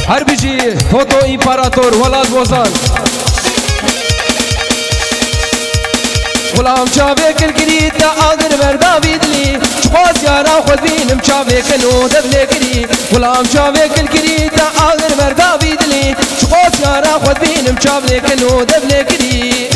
هر بجی فوتو ایمپراتور ولاد بوزان غلام چاوه کل گری تا آگر بردا بیدلی چخواست یارا خود بینم چاوه کنو دبله گری غلام چاوه کل گری تا آگر بردا بیدلی چخواست یارا خود بینم چاوه کنو دبله گری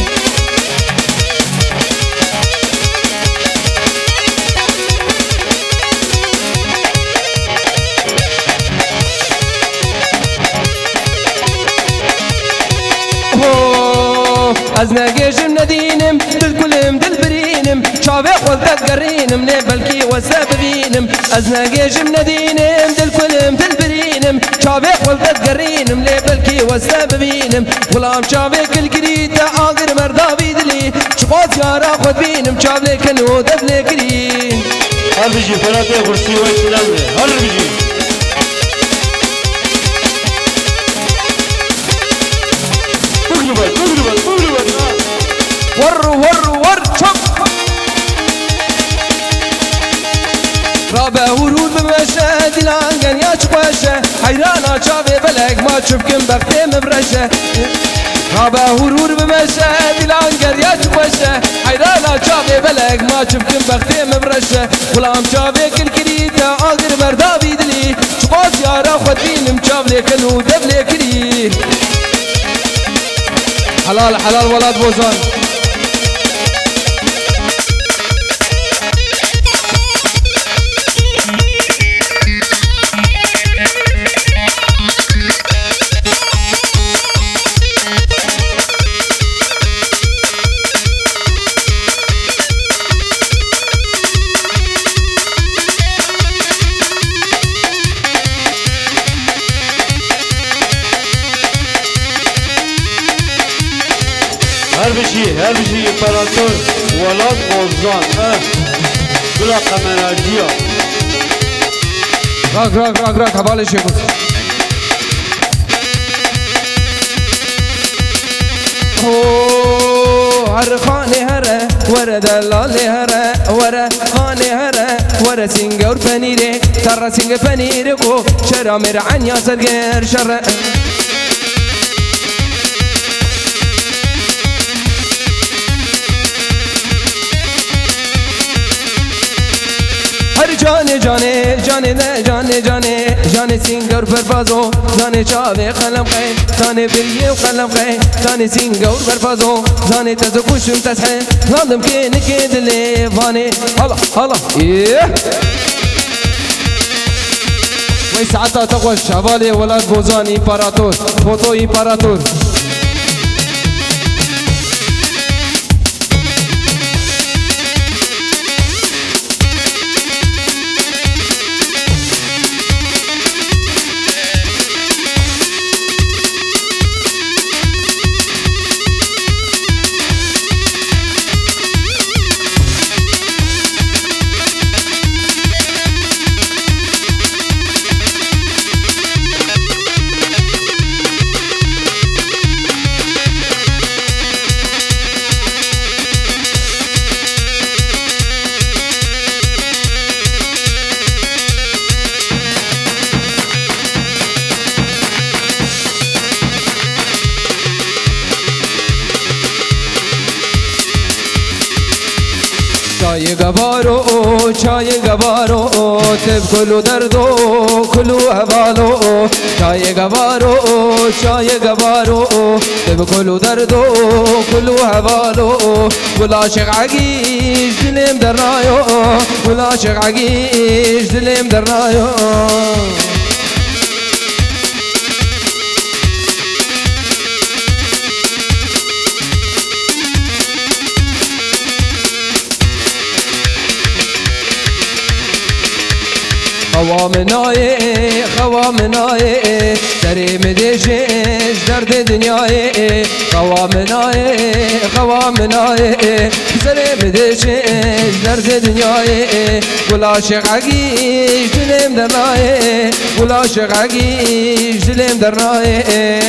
از نگیجم ندینم دل کلم دل برینم چاوه خودت گرینم نه بلکی وسه ببینم از نگیجم ندینم دل کلم دل برینم چاوه خودت گرینم نه بلکی وسه ببینم غلام چاوه کل گری تا آگر مردا بیدلی چخواست یارا خود بینم چاوه کنو دبله گری هر بجی فراته کرسی و اسلام هر بجی ور چک رابه ورود بمشه دیلانگن یا چخوشه حیرانا چاوه بلک ما چبکم بخته مبرشه رابه ورود بمشه دیلانگن یا چخوشه حیرانا چاوه بلک ما چبکم بخته مبرشه غلام چاوه کل کری تا آگر مردا بیدلی چخواست یارا خود بینم چاوه کنو دبله کری حلال حلال ولاد بوزان هر بجی امپراتور ولاد بوزان بلا قمراجیا راک حوالش یکوز هر خانه هره ور دلال هره ور خانه هره ور سنگور پنیره تر سنگ پنیره کو شرا مرعن یا سرگر شر جانه جانه جانه نه جانه جانه جانه سینگر پرفازو جانه چاوه قلم قی جانه بریه و قلم قی جانه سینگر پرفازو جانه تزو کشم تسحه راندم که نکه دلی وانه هلا هلا ایه وی ساعتا تقوش حوالی ولاد بوزان ایمپراتور فوتو ایمپراتور چای گوارو چای گوارو تب کلو دردو کلو حوالو چای گوارو چای گوارو تب کلو دردو کلو حوالو ولا شقعگیش دلم در رایو ولا شقعگیش دلم در رایو خوامنای سری مدیشش درد دنیای خوامنای سری مدیشش درد دنیای ولا شقعگیش دلم در رایه ولا شقعگیش دلم در رایه